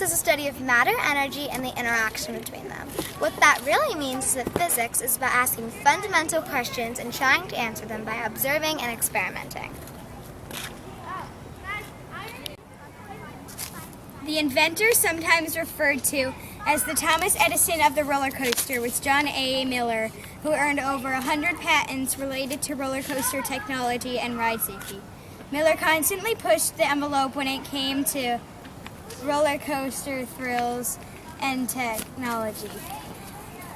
Physics is a study of matter, energy, and the interaction between them. What that really means is that physics is about asking fundamental questions and trying to answer them by observing and experimenting. The inventor, sometimes referred to as the Thomas Edison of the roller coaster, was John A. Miller, who earned over 100 patents related to roller coaster technology and ride safety. Miller constantly pushed the envelope when it came to roller coaster thrills and technology.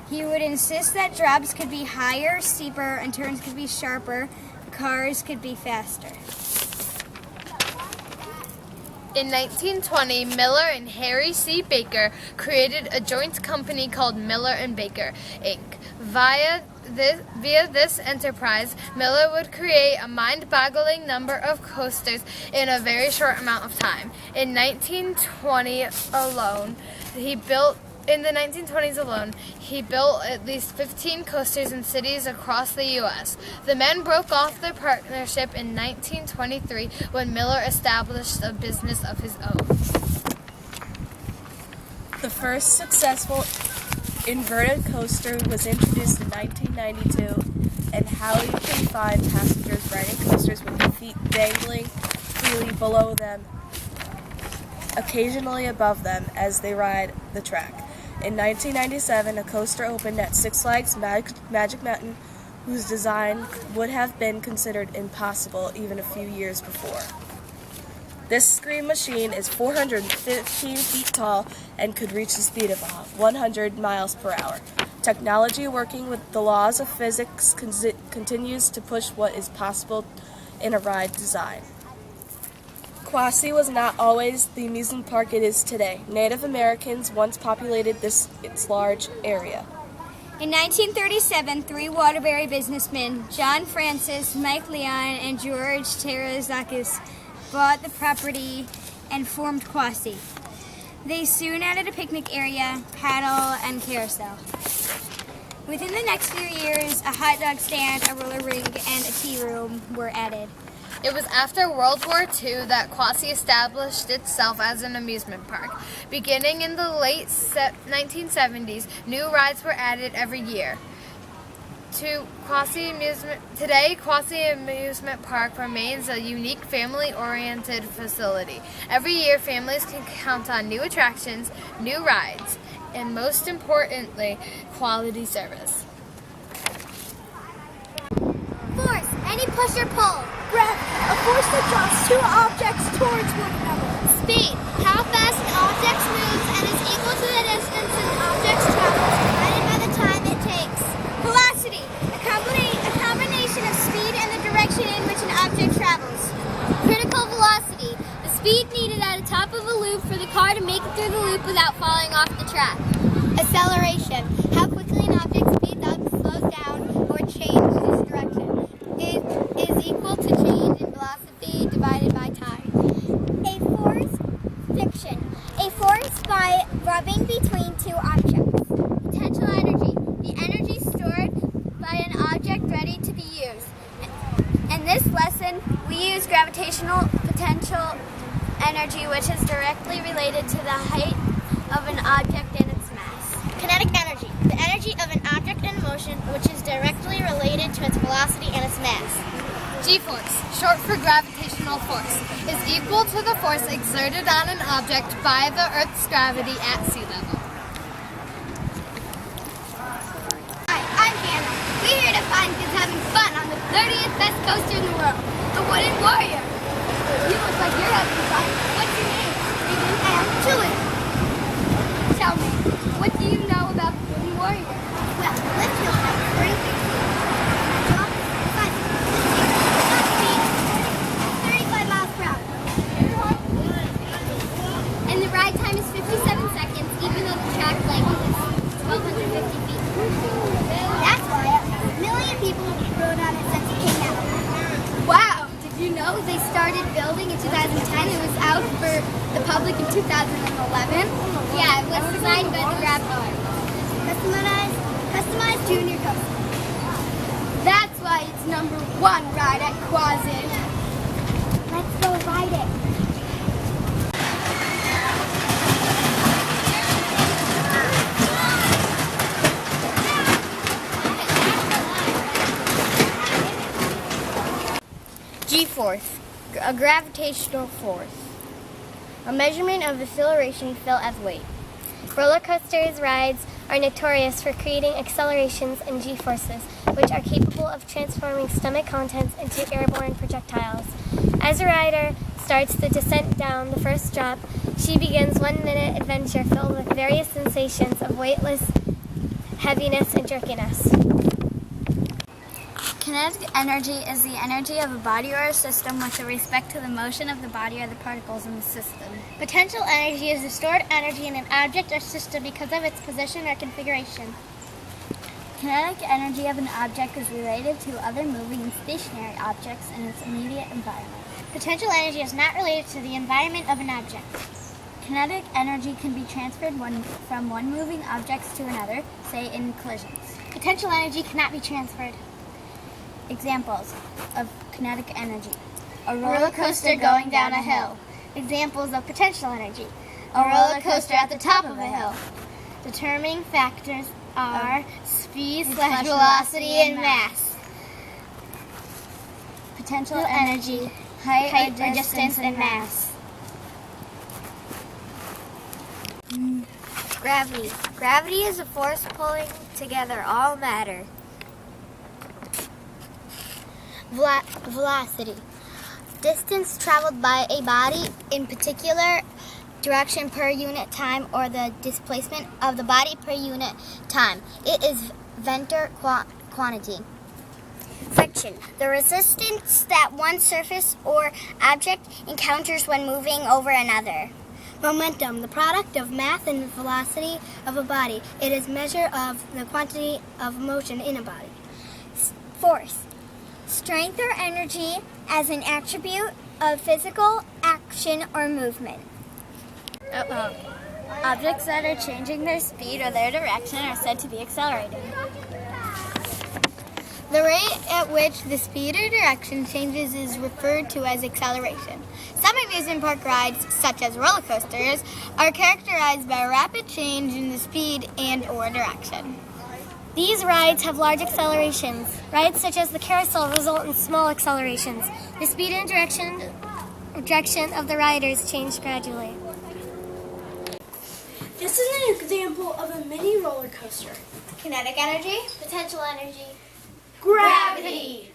He would insist that drops could be higher, steeper, and turns could be sharper, cars could be faster. In 1920, Miller and Harry C. Baker created a joint company called Miller and Baker, Inc. Via this enterprise, Miller would create a mind-boggling number of coasters in a very short amount of time. In the 1920s alone, he built at least 15 coasters in cities across the U.S. The men broke off their partnership in 1923 when Miller established a business of his own. The first successful inverted coaster was introduced in 1992, and how you can find passengers riding coasters with their feet dangling freely below them, occasionally above them as they ride the track. In 1997, a coaster opened at Six Flags Magic Mountain, whose design would have been considered impossible even a few years before. This scream machine is 415 feet tall and could reach the speed of 100 miles per hour. Technology working with the laws of physics continues to push what is possible in a ride design. Quassy was not always the amusement park it is today. Native Americans once populated its large area. In 1937, three Waterbury businessmen, John Francis, Mike Leon, and George Terazakis, bought the property and formed Quassy. They soon added a picnic area, paddle, and carousel. Within the next few years, a hot dog stand, a roller rink, and a tea room were added. It was after World War II that Quassy established itself as an amusement park. Beginning in the late 1970s, new rides were added every year. Today, Quassy Amusement Park remains a unique family-oriented facility. Every year, families can count on new attractions, new rides, and most importantly, quality service. Force, any push or pull. Gravity, a force that draws two objects towards one another. Speed, how fast an object moves and is equal to the distance an object travels, divided by the time it takes. Velocity, a combination of speed and the direction in which an object travels. Critical velocity, the speed needed at the top of a loop for the car to make it through the loop without falling off the track. Acceleration, how quickly an object speeds up, slows down, or changes its direction. It is equal to change in velocity divided by time. A force, friction, a force by rubbing between two objects. Potential energy, the energy stored by an object ready to be used. In this lesson, we use gravitational potential energy, which is directly related to the height of an object and its mass. Kinetic energy, the energy of an object in motion, which is directly related to its velocity and its mass. G-force, short for gravitational force, is equal to the force exerted on an object by the Earth's gravity at sea level. Hi, I'm Hannah. We're here to find kids having fun on the 30th best coaster in the world, the Wooden Warrior. You look like you're having fun. What's your name? Regan and Julie. Tell me, what do you know about the Wooden Warrior? Well, lift hill height, 30 feet. Drop, 5 feet. 35 miles per hour. And the ride time is 57 seconds, even though the track length is 1,250 feet. That's why a million people rode on it since it came out. Wow! Did you know they started building in 2010? It was out for the public in 2011. Yeah, it was designed by the Raptor. Customized junior coaster. That's why it's #1 ride at Quassy. Let's go ride it. force, a gravitational force. A measurement of acceleration felt as weight. Roller coasters rides are notorious for creating accelerations and g-forces, which are capable of transforming stomach contents into airborne projectiles. As a rider starts the descent down the first drop, she begins 1-minute adventure filled with various sensations of weightless heaviness and jerkiness. Kinetic energy is the energy of a body or a system with respect to the motion of the body or the particles in the system. Potential energy is the stored energy in an object or system because of its position or configuration. Kinetic energy of an object is related to other moving and stationary objects in its immediate environment. Potential energy is not related to the environment of an object. Kinetic energy can be transferred from one moving object to another, say in collisions. Potential energy cannot be transferred. Examples of kinetic energy. A roller coaster going down a hill. Examples of potential energy. A roller coaster at the top of a hill. Determining factors are speed, velocity, and mass. Potential energy, height or distance, and mass. Gravity. Gravity is a force pulling together all matter. Velocity. Distance traveled by a body in particular direction per unit time, or the displacement of the body per unit time. It is vector quantity. Friction. The resistance that one surface or object encounters when moving over another. Momentum. The product of mass and velocity of a body. It is measure of the quantity of motion in a body. Force. Strength or energy as an attribute of physical action or movement. Objects that are changing their speed or their direction are said to be accelerating. The rate at which the speed or direction changes is referred to as acceleration. Some amusement park rides, such as roller coasters, are characterized by a rapid change in the speed and or direction. These rides have large accelerations. Rides such as the carousel result in small accelerations. The speed and direction of the riders change gradually. This is an example of a mini roller coaster. Kinetic energy, potential energy, Gravity.